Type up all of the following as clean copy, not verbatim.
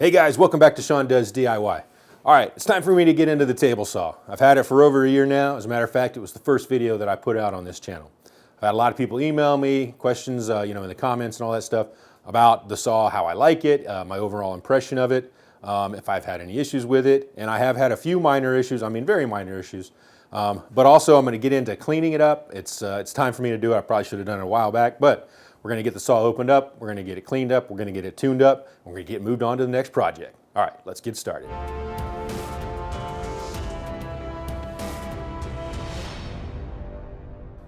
Hey guys, welcome back to Sean Does DIY. All right, it's time for me to get into the table saw. I've had it for over a year now. As a matter of fact, it was the first video that I put out on this channel. I've had a lot of people email me questions, in the comments and all that stuff about the saw, how I like it, my overall impression of it, if I've had any issues with it. And I have had a few minor issues, very minor issues. But also I'm gonna get into cleaning it up. It's time for me to do it. I probably should have done it a while back, but we're gonna get the saw opened up, we're gonna get it cleaned up, we're gonna get it tuned up, and we're gonna get moved on to the next project. All right, let's get started.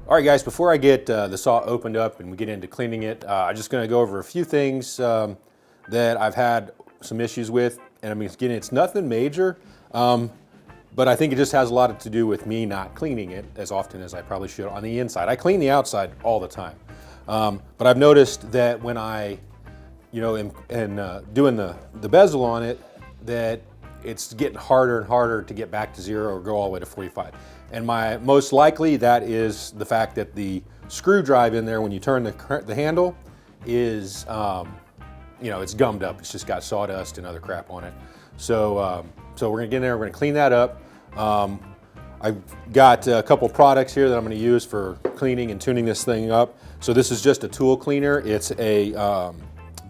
All right guys, before I get the saw opened up and we get into cleaning it, I'm just gonna go over a few things that I've had some issues with. And again, it's nothing major, but I think it just has a lot to do with me not cleaning it as often as I probably should on the inside. I clean the outside all the time. But I've noticed that when I, am doing the bezel on it, that it's getting harder and harder to get back to 0 or go all the way to 45. And most likely that is the fact that the screw drive in there, when you turn the handle, is, it's gummed up. It's just got sawdust and other crap on it. So we're gonna get in there, we're gonna clean that up. I've got a couple products here that I'm going to use for cleaning and tuning this thing up. So this is just a tool cleaner. It's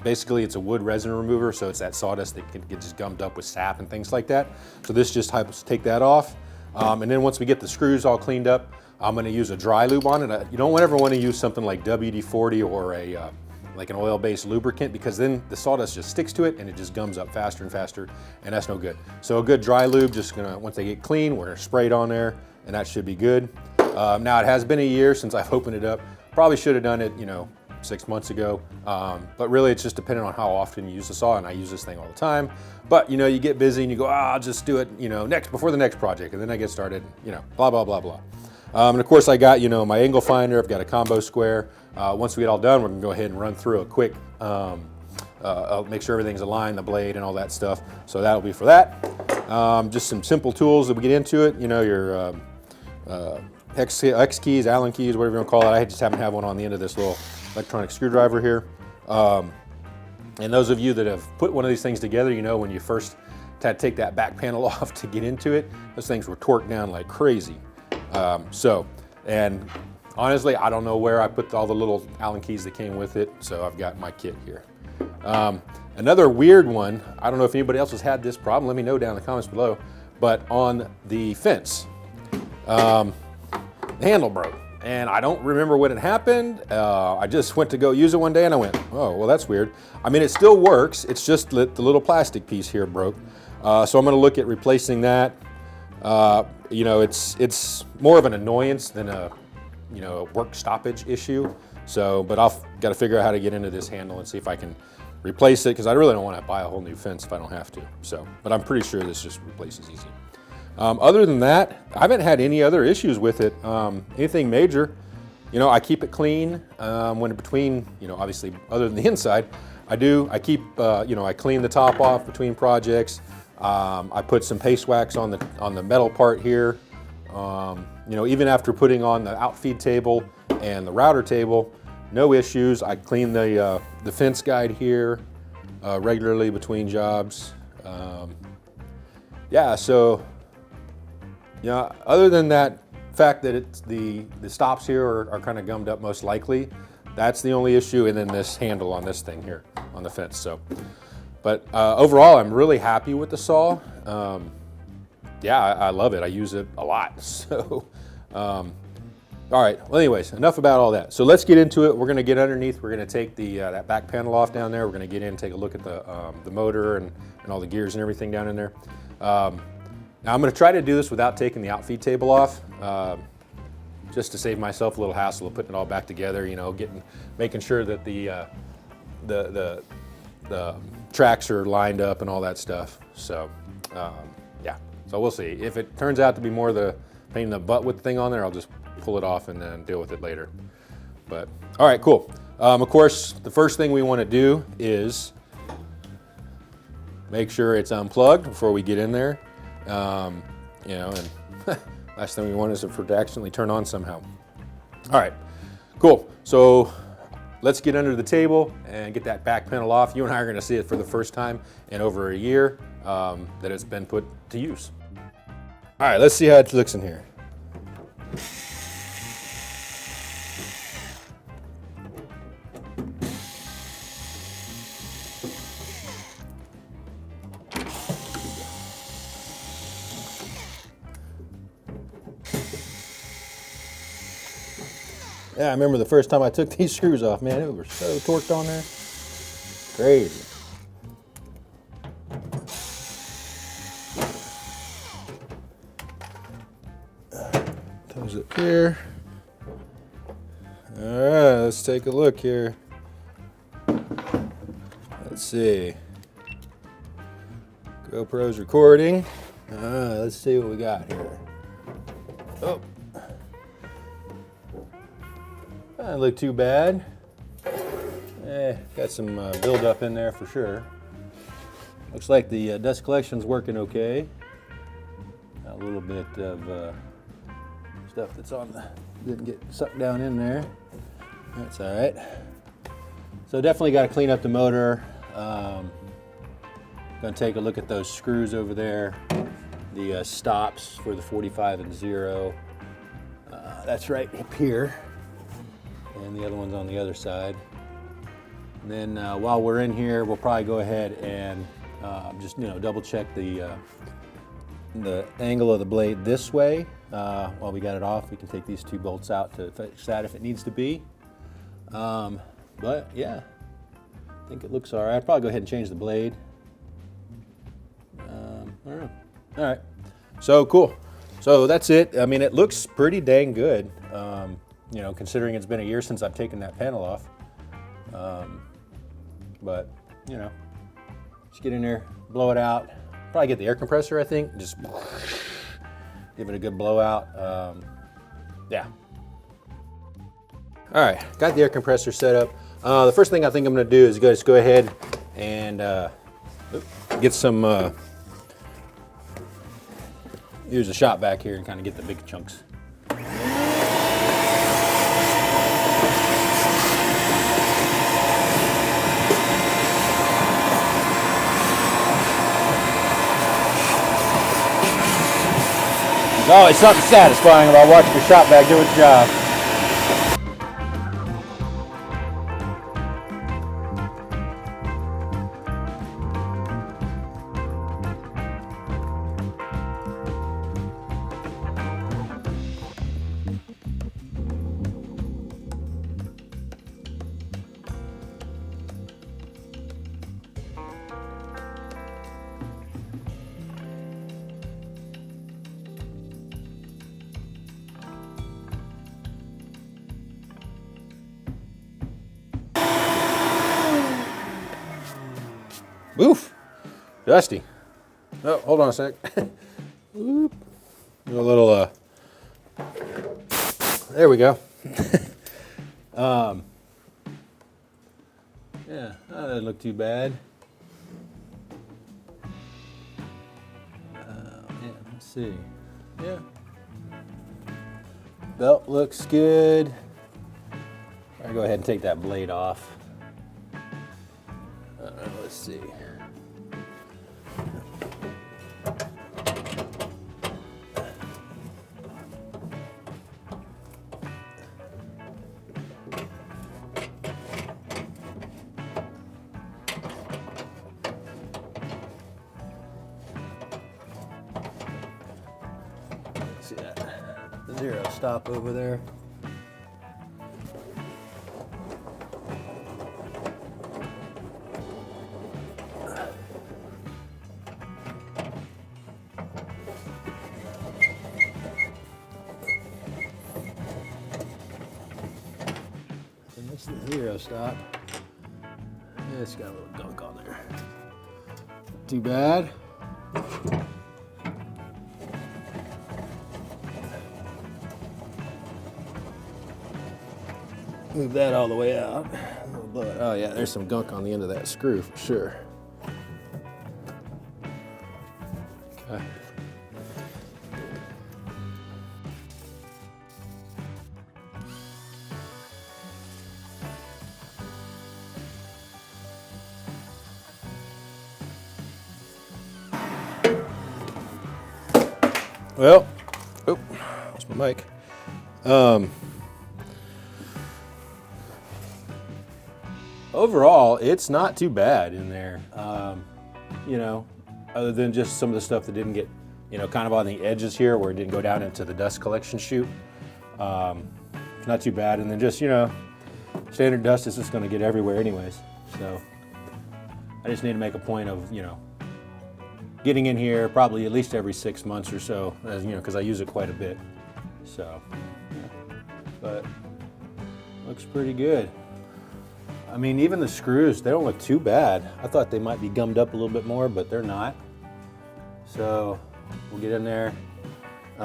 basically it's a wood resin remover, so it's that sawdust that can get just gummed up with sap and things like that. So this just helps take that off. And then once we get the screws all cleaned up, I'm going to use a dry lube on it. You don't ever want to use something like WD-40 or like an oil-based lubricant, because then the sawdust just sticks to it and it just gums up faster and faster, and that's no good. So a good dry lube, once they get clean, we're gonna spray it on there, and that should be good. Now it has been a year since I've opened it up. Probably should have done it, 6 months ago, but really it's just dependent on how often you use the saw, and I use this thing all the time. But you get busy and you go, I'll just do it, before the next project, and then I get started, blah, blah, blah, blah. And of course I got, my angle finder, I've got a combo square. Once we get all done, we're gonna go ahead and run through a quick, make sure everything's aligned, the blade and all that stuff. So that'll be for that. Just some simple tools that we get into it, your X keys, Allen keys, whatever you want to call it. I just happen to have one on the end of this little electronic screwdriver here. And those of you that have put one of these things together, when you first had to take that back panel off to get into it, those things were torqued down like crazy. And honestly, I don't know where I put all the little Allen keys that came with it, so I've got my kit here. Another weird one, I don't know if anybody else has had this problem, let me know down in the comments below, but on the fence, the handle broke. And I don't remember when it happened. I just went to go use it one day and I went, oh, well that's weird. It still works, it's just that the little plastic piece here broke. So I'm gonna look at replacing that. It's more of an annoyance than a work stoppage issue. So, but I've got to figure out how to get into this handle and see if I can replace it, because I really don't want to buy a whole new fence if I don't have to. So, but I'm pretty sure this just replaces easy. Other than that, I haven't had any other issues with it. Anything major, I keep it clean. When between, obviously other than the inside, I keep, I clean the top off between projects. I put some paste wax on the metal part here. Even after putting on the outfeed table and the router table, no issues. I clean the fence guide here regularly between jobs. Other than that fact that the stops here are kind of gummed up most likely, that's the only issue, and then this handle on this thing here on the fence. So, but overall, I'm really happy with the saw. I love it. I use it a lot. So, all right. Well, anyways, enough about all that. So let's get into it. We're going to get underneath. We're going to take that back panel off down there. We're going to get in and take a look at the motor and all the gears and everything down in there. Now I'm going to try to do this without taking the outfeed table off, just to save myself a little hassle of putting it all back together. Making sure that the tracks are lined up and all that stuff. So. So we'll see. If it turns out to be more the pain in the butt with the thing on there, I'll just pull it off and then deal with it later. But, all right, cool. Of course, the first thing we want to do is make sure it's unplugged before we get in there. And last thing we want is for it to accidentally turn on somehow. All right, cool. So let's get under the table and get that back panel off. You and I are gonna see it for the first time in over a year that it's been put to use. All right, let's see how it looks in here. Yeah, I remember the first time I took these screws off, man, it was so torqued on there. Crazy. Toes up here. All right, let's take a look here. Let's see. GoPro's recording. Let's see what we got here. Oh. Doesn't look too bad. Got some buildup in there for sure. Looks like the dust collection's working okay. Got a little bit of stuff that's on the, didn't get sucked down in there. That's all right. So definitely got to clean up the motor. Gonna take a look at those screws over there. The stops for the 45 and 0. That's right up here. And the other one's on the other side. And then while we're in here, we'll probably go ahead and just double check the angle of the blade this way. While we got it off, we can take these 2 bolts out to fix that if it needs to be. But yeah, I think it looks all right. I'll probably go ahead and change the blade. I don't know. All right, so cool. So that's it. I mean, it looks pretty dang good. Considering it's been a year since I've taken that panel off. But, just get in there, blow it out. Probably get the air compressor, I think. Just give it a good blowout. Yeah. All right, got the air compressor set up. The first thing I think I'm gonna do is just go ahead and get some, use a shop vac here and kind of get the big chunks. There's always something satisfying about watching your shop vac do its job. Oof, dusty. Oh, hold on a sec. Oop. A little, there we go. Yeah, that doesn't look too bad. Yeah, let's see. Yeah. Belt looks good. I'll go ahead and take that blade off. Let's see. See that? The 0 stop over there. That's the 0 stop. Yeah, it's got a little gunk on there. Not too bad. Move that all the way out. Oh yeah, there's some gunk on the end of that screw for sure. Okay. Well, oh, lost my mic. Overall, it's not too bad in there. You know, other than just some of the stuff that didn't get, you know, kind of on the edges here where it didn't go down into the dust collection chute. Not too bad. And then just, you know, standard dust is just going to get everywhere anyways. So I just need to make a point of, you know, getting in here probably at least every 6 months or so, as, you know, because I use it quite a bit. So, yeah. But looks pretty good. I mean, even the screws, they don't look too bad. I thought they might be gummed up a little bit more, but they're not. So we'll get in there, put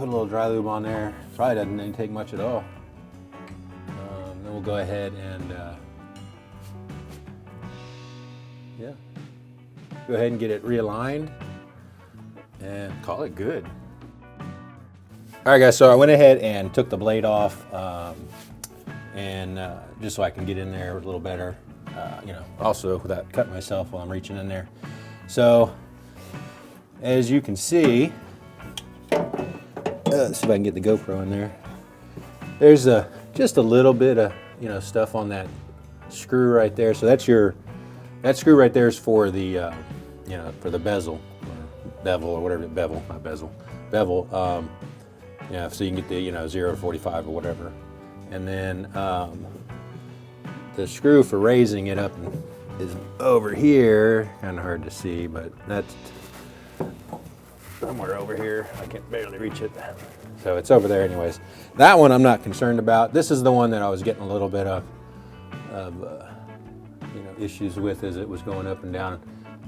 a little dry lube on there. Probably doesn't take much at all. Then we'll go ahead and yeah, go ahead and get it realigned and call it good. All right, guys, so I went ahead and took the blade off, and just so I can get in there a little better, you know, also without cutting myself while I'm reaching in there. So as you can see, let's see if I can get the GoPro in there. There's just a little bit of, you know, stuff on that screw right there. So that's that screw right there is for the, you know, for the bezel, or bevel, or whatever, bevel, not bezel, bevel. Yeah, so you can get the, you know, 0 to 45 or whatever. And then the screw for raising it up is over here. Kind of hard to see, but that's somewhere over here. I can barely reach it. So it's over there anyways. That one I'm not concerned about. This is the one that I was getting a little bit of you know, issues with as it was going up and down.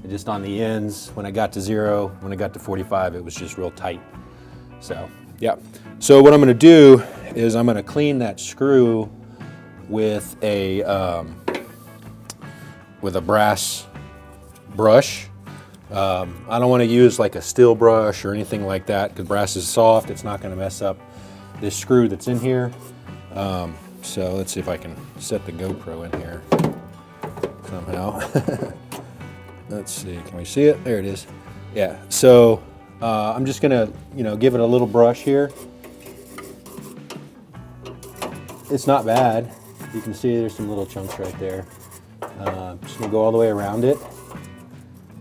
And just on the ends, when I got to 0, when I got to 45, it was just real tight. So, yeah. So what I'm gonna do is I'm gonna clean that screw with a brass brush. I don't want to use like a steel brush or anything like that because brass is soft. It's not going to mess up this screw that's in here. So let's see if I can set the GoPro in here somehow. Let's see, can we see it? There it is. Yeah, so I'm just going to, you know, give it a little brush here. It's not bad. You can see there's some little chunks right there. Just going to go all the way around it.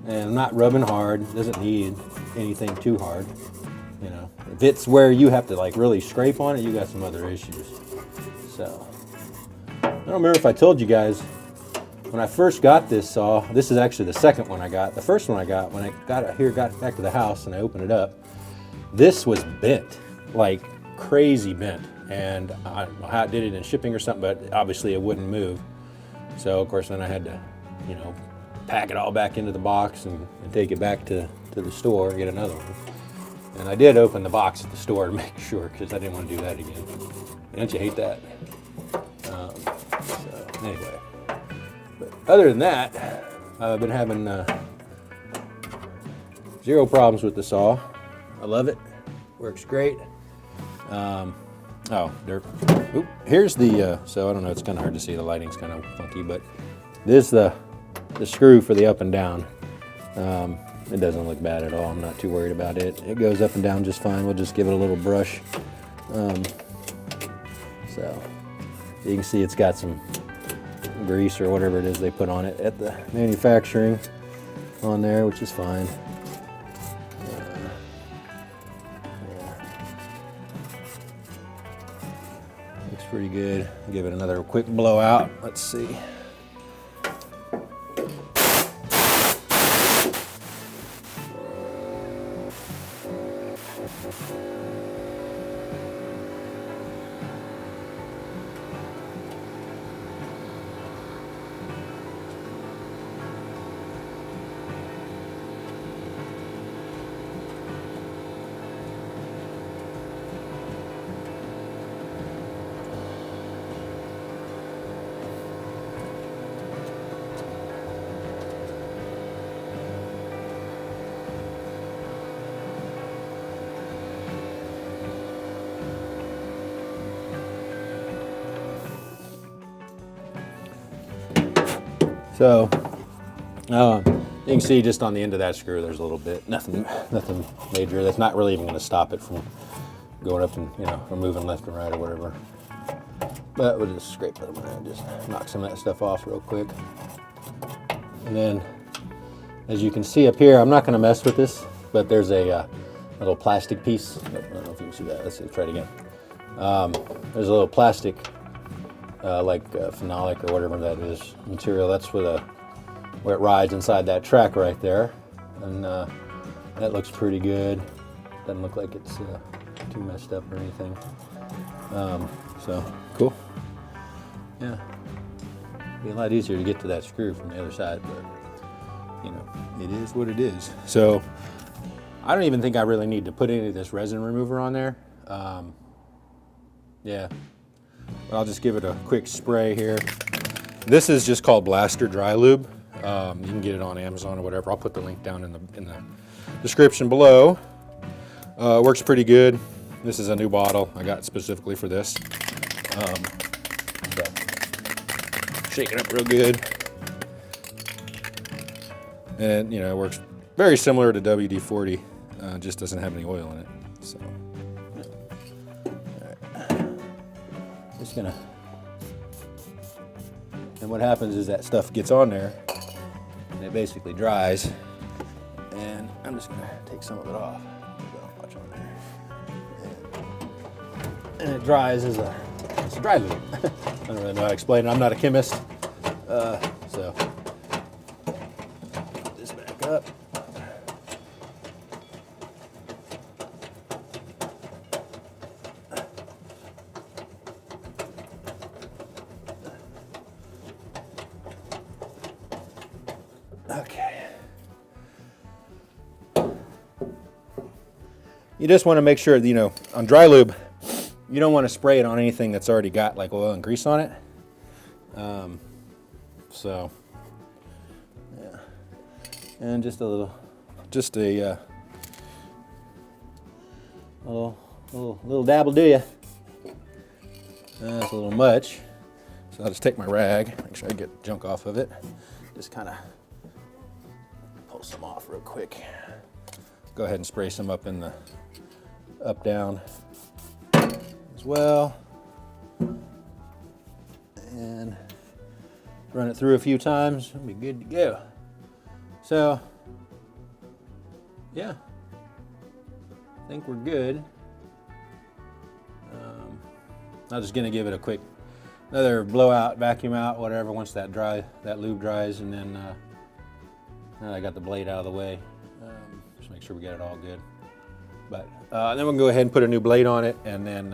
And I'm not rubbing hard. It doesn't need anything too hard. You know, if it's where you have to like really scrape on it, you got some other issues. So, I don't remember if I told you guys, when I first got this saw, this is actually the second one I got. The first one I got, when I got back to the house and I opened it up, this was bent, like crazy bent. And I don't know how it did it in shipping or something, but obviously it wouldn't move. So of course then I had to, you know, pack it all back into the box and take it back to the store and get another one. And I did open the box at the store to make sure, because I didn't want to do that again. Don't you hate that? So anyway, but other than that, I've been having zero problems with the saw. I love it. Works great. Oh, there. Oop, here's the, so I don't know, it's kind of hard to see, the lighting's kind of funky, but this is the screw for the up and down. It doesn't look bad at all. I'm not too worried about it. It goes up and down just fine. We'll just give it a little brush. So you can see it's got some grease or whatever it is they put on it at the manufacturing on there, which is fine. Looks pretty good. Give it another quick blowout. Let's see. So, You can see just on the end of that screw, there's a little bit, nothing major. That's not really even going to stop it from going up and, you know, or moving left and right or whatever. But we'll just scrape it and just knock some of that stuff off real quick. And then, as you can see up here, I'm not going to mess with this, but there's a little plastic piece. I don't know if you can see that. Let's try it again. There's a little plastic, phenolic or whatever that is, material. That's where it rides inside that track right there. And that looks pretty good. Doesn't look like it's too messed up or anything. So, cool. Yeah. Be a lot easier to get to that screw from the other side, but, you know, it is what it is. So, I don't even think I really need to put any of this resin remover on there. Yeah. But I'll just give it a quick spray here. This is just called Blaster Dry Lube. You can get it on Amazon or whatever. I'll put the link down in the description below. Works pretty good. This is a new bottle I got specifically for this. Shake it up real good. And, you know, it works very similar to WD-40, just doesn't have any oil in it. So, all right. Just gonna, and what happens is that stuff gets on there and it basically dries. And I'm just gonna take some of it off. Watch on there. And it dries as it's a dry lube. I don't really know how to explain it. I'm not a chemist. So put this back up. Okay. You just want to make sure that, you know, on dry lube, you don't want to spray it on anything that's already got like oil and grease on it. So, yeah. And just a little, little dab will do ya. That's a little much. So I'll just take my rag, make sure I get junk off of it. Just kind of pull some off real quick. Go ahead and spray some up in the up down as well, and run it through a few times. It'll be good to go. So, yeah, I think we're good. I'm just gonna give it a quick, another blowout, vacuum out, whatever. Once that lube dries, and then now I got the blade out of the way. Just make sure we get it all good. But then we'll go ahead and put a new blade on it, and then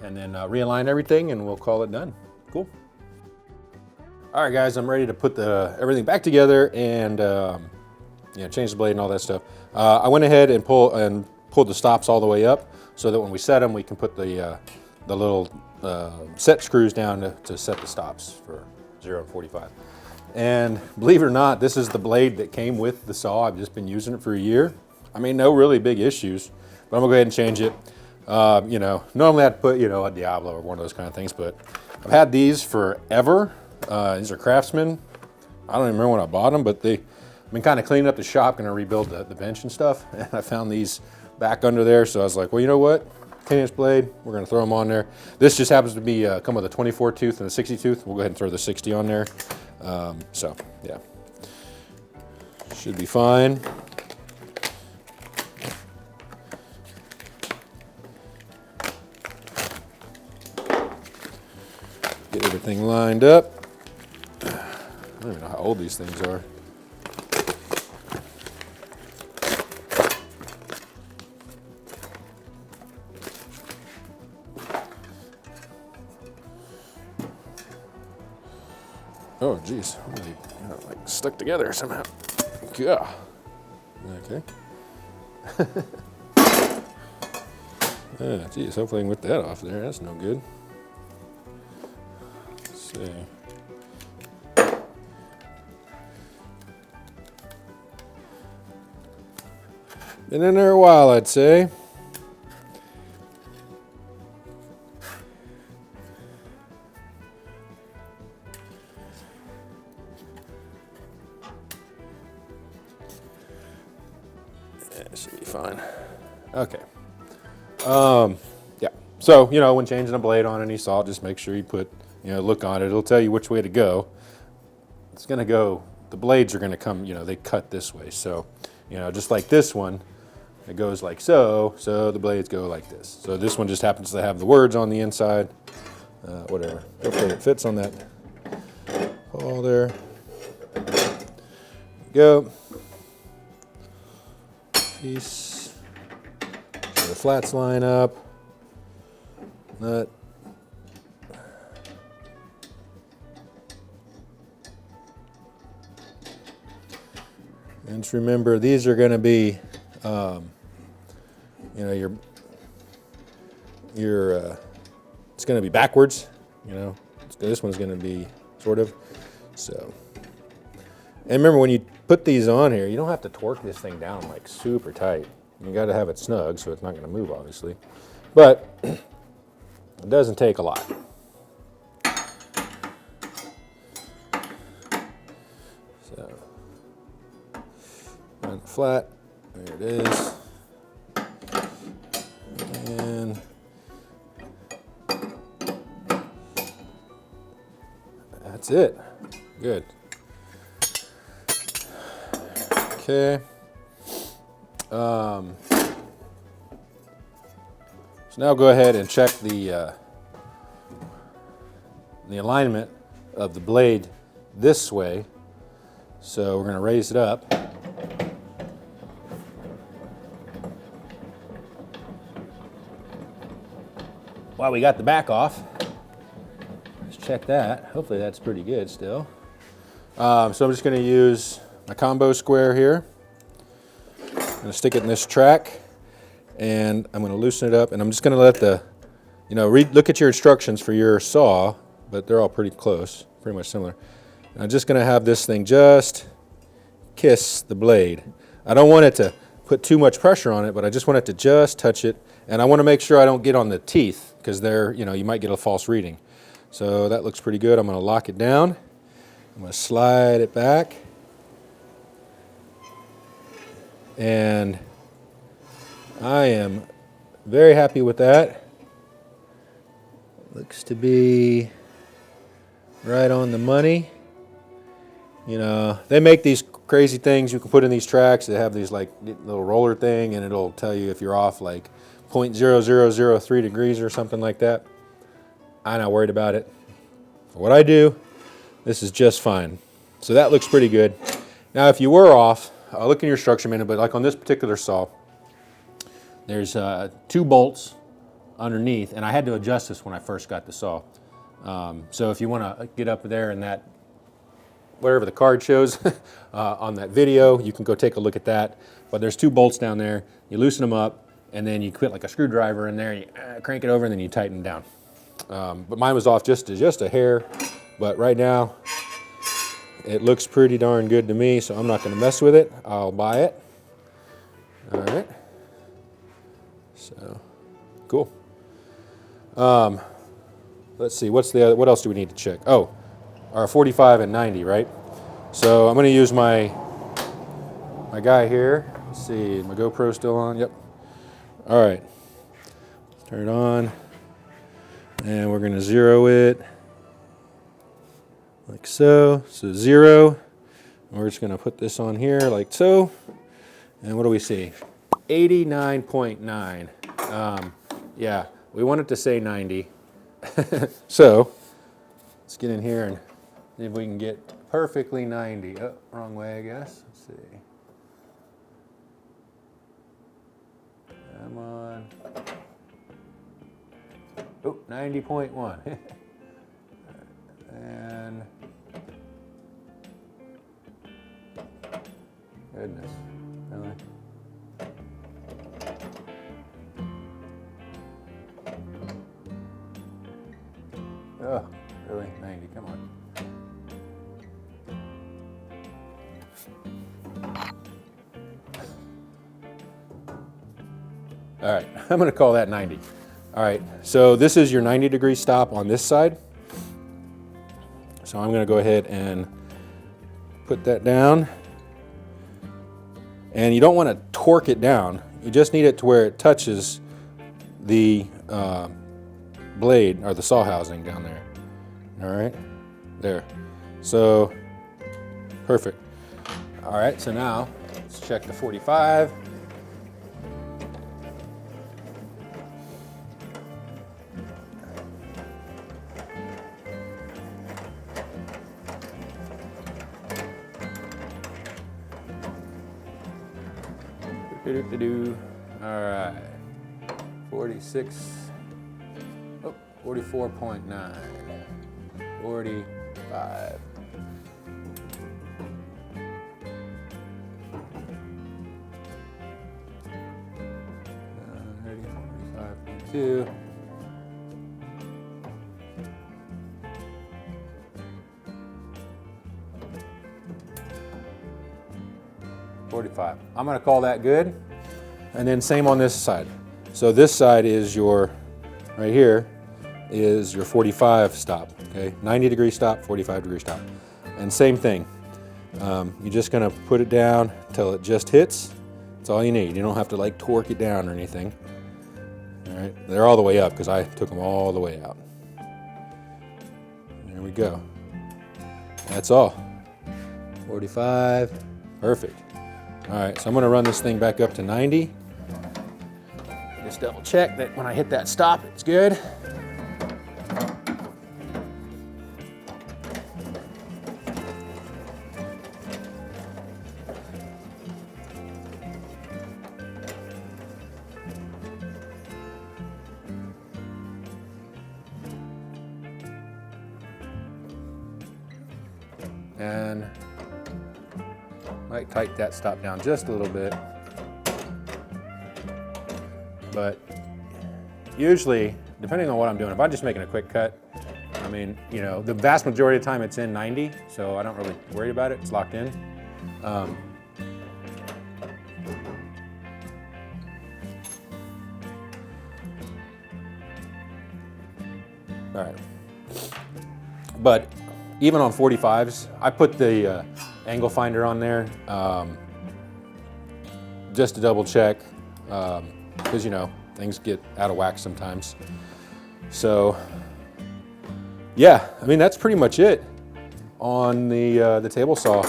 realign everything, and we'll call it done. Cool. All right, guys, I'm ready to put everything back together and change the blade and all that stuff. I went ahead and pulled the stops all the way up so that when we set them, we can put the little set screws down to set the stops for 0 and 45. And believe it or not, this is the blade that came with the saw. I've just been using it for a year. I mean, no really big issues, but I'm gonna go ahead and change it. Normally I'd put, a Diablo or one of those kind of things, but I've had these forever. These are Craftsman. I don't even remember when I bought them, but I've been kind of cleaning up the shop, gonna rebuild the bench and stuff, and I found these back under there, so I was like, well, you know what? 10-inch blade, we're gonna throw them on there. This just happens to be come with a 24 tooth and a 60 tooth. We'll go ahead and throw the 60 on there. So yeah, should be fine. Get everything lined up. I don't even know how old these things are. Oh, geez, they're like stuck together somehow. Yeah. Okay. Geez, hopefully I can whip that off there. That's no good. Let's see. Been in there a while, I'd say. That should be fine. Okay. Yeah. So, you know, when changing a blade on any saw, just make sure you put, you know, look on it. It'll tell you which way to go. It's going to go, the blades are going to come, you know, they cut this way. So, you know, just like this one, it goes like so. So the blades go like this. So this one just happens to have the words on the inside. Whatever. Hopefully it fits on that hole there. Go. Piece. So the flats line up. Nut. And just remember, these are going to be, you know, it's going to be backwards. You know, this one's going to be sort of. So, and remember, when you put these on here, you don't have to torque this thing down like super tight. You got to have it snug so it's not going to move, obviously. But it doesn't take a lot. So, on the flat, there it is. And that's it. Good. Okay. So now go ahead and check the alignment of the blade this way. So we're going to raise it up. While we got the back off, let's check that. Hopefully that's pretty good still. So I'm just going to use my combo square here. I'm going to stick it in this track, and I'm going to loosen it up, and I'm just going to let the, you know, look at your instructions for your saw, but they're all pretty close, pretty much similar. And I'm just going to have this thing just kiss the blade. I don't want it to put too much pressure on it, but I just want it to just touch it, and I want to make sure I don't get on the teeth, because they're, you know, you might get a false reading. So that looks pretty good. I'm going to lock it down. I'm going to slide it back. And I am very happy with that. Looks to be right on the money. You know, they make these crazy things you can put in these tracks. They have these like little roller thing, and it'll tell you if you're off like 0.0003 degrees or something like that. I'm not worried about it. For what I do, this is just fine. So that looks pretty good. Now, if you were off, I'll look in your instruction manual, but like on this particular saw, there's 2 bolts underneath, and I had to adjust this when I first got the saw. So if you want to get up there and that, whatever the card shows on that video, you can go take a look at that. But there's 2 bolts down there. You loosen them up, and then you put like a screwdriver in there, and you crank it over, and then you tighten it down. But mine was off just a hair, but right now it looks pretty darn good to me, so I'm not going to mess with it. I'll buy it. All right. So, cool. Let's see, what else do we need to check? Oh, our 45 and 90, right? So I'm going to use my guy here. Let's see, my GoPro still on? Yep. All right. Turn it on. And we're going to 0 it like so. So 0. And we're just going to put this on here like so. And what do we see? 89.9. Yeah, we want it to say 90. So let's get in here and see if we can get perfectly 90. Oh, wrong way, I guess. Let's see. Come on. Oh, 90.1. And goodness, really? Oh, really? 90, come on. All right, I'm going to call that 90. All right, so this is your 90-degree stop on this side. So I'm going to go ahead and put that down. And you don't want to torque it down. You just need it to where it touches the blade or the saw housing down there. All right, there. So perfect. All right, so now let's check the 45. All right, 46, oh, 44.9, 45. 45.2. I'm going to call that good. And then same on this side. So this side is your, right here, is your 45 stop, okay? 90-degree stop, 45-degree stop. And same thing. You're just going to put it down until it just hits. That's all you need. You don't have to like torque it down or anything. All right, they're all the way up because I took them all the way out. There we go. That's all. 45, perfect. All right, so I'm going to run this thing back up to 90. Just double check that when I hit that stop, it's good. And might tighten that stop down just a little bit. But usually, depending on what I'm doing, if I'm just making a quick cut, I mean, you know, the vast majority of the time it's in 90, so I don't really worry about it. It's locked in. All right. But even on 45s, I put the angle finder on there just to double check. Because, you know, things get out of whack sometimes. So, yeah, I mean, that's pretty much it on the table saw.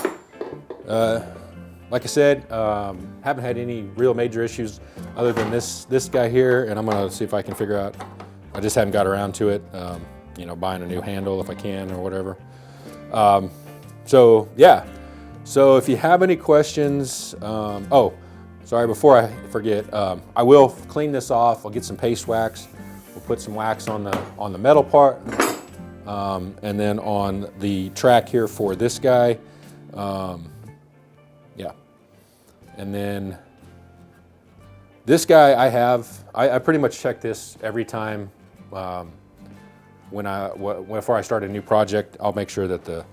Like I said, haven't had any real major issues other than this guy here, and I'm gonna see if I can figure out, I just haven't got around to it, you know, buying a new handle if I can or whatever. So, yeah. So if you have any questions, oh, sorry, before I forget, I will clean this off. I'll get some paste wax. We'll put some wax on the metal part, and then on the track here for this guy. Yeah, and then this guy I pretty much check this every time before I start a new project. I'll make sure that the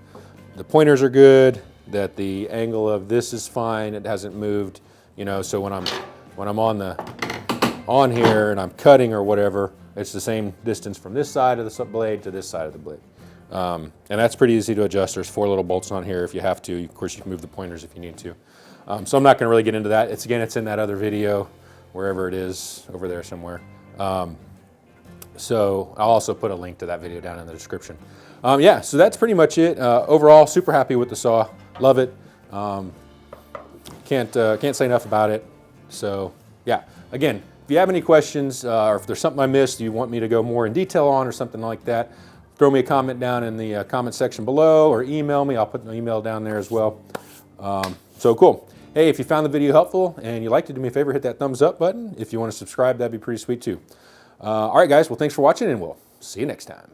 pointers are good, that the angle of this is fine. It hasn't moved. You know, so when I'm on here and I'm cutting or whatever, it's the same distance from this side of the blade to this side of the blade. And that's pretty easy to adjust. There's 4 little bolts on here if you have to. Of course, you can move the pointers if you need to. So I'm not going to really get into that. It's in that other video, wherever it is, over there somewhere. So I'll also put a link to that video down in the description. Yeah, so that's pretty much it. Overall, super happy with the saw. Love it. Can't say enough about it. So yeah, again, if you have any questions or if there's something I missed you want me to go more in detail on or something like that, throw me a comment down in the comment section below or email me. I'll put my email down there as well. So cool. Hey, if you found the video helpful and you liked it, do me a favor, hit that thumbs up button. If you want to subscribe, that'd be pretty sweet too. All right, guys, well, thanks for watching and we'll see you next time.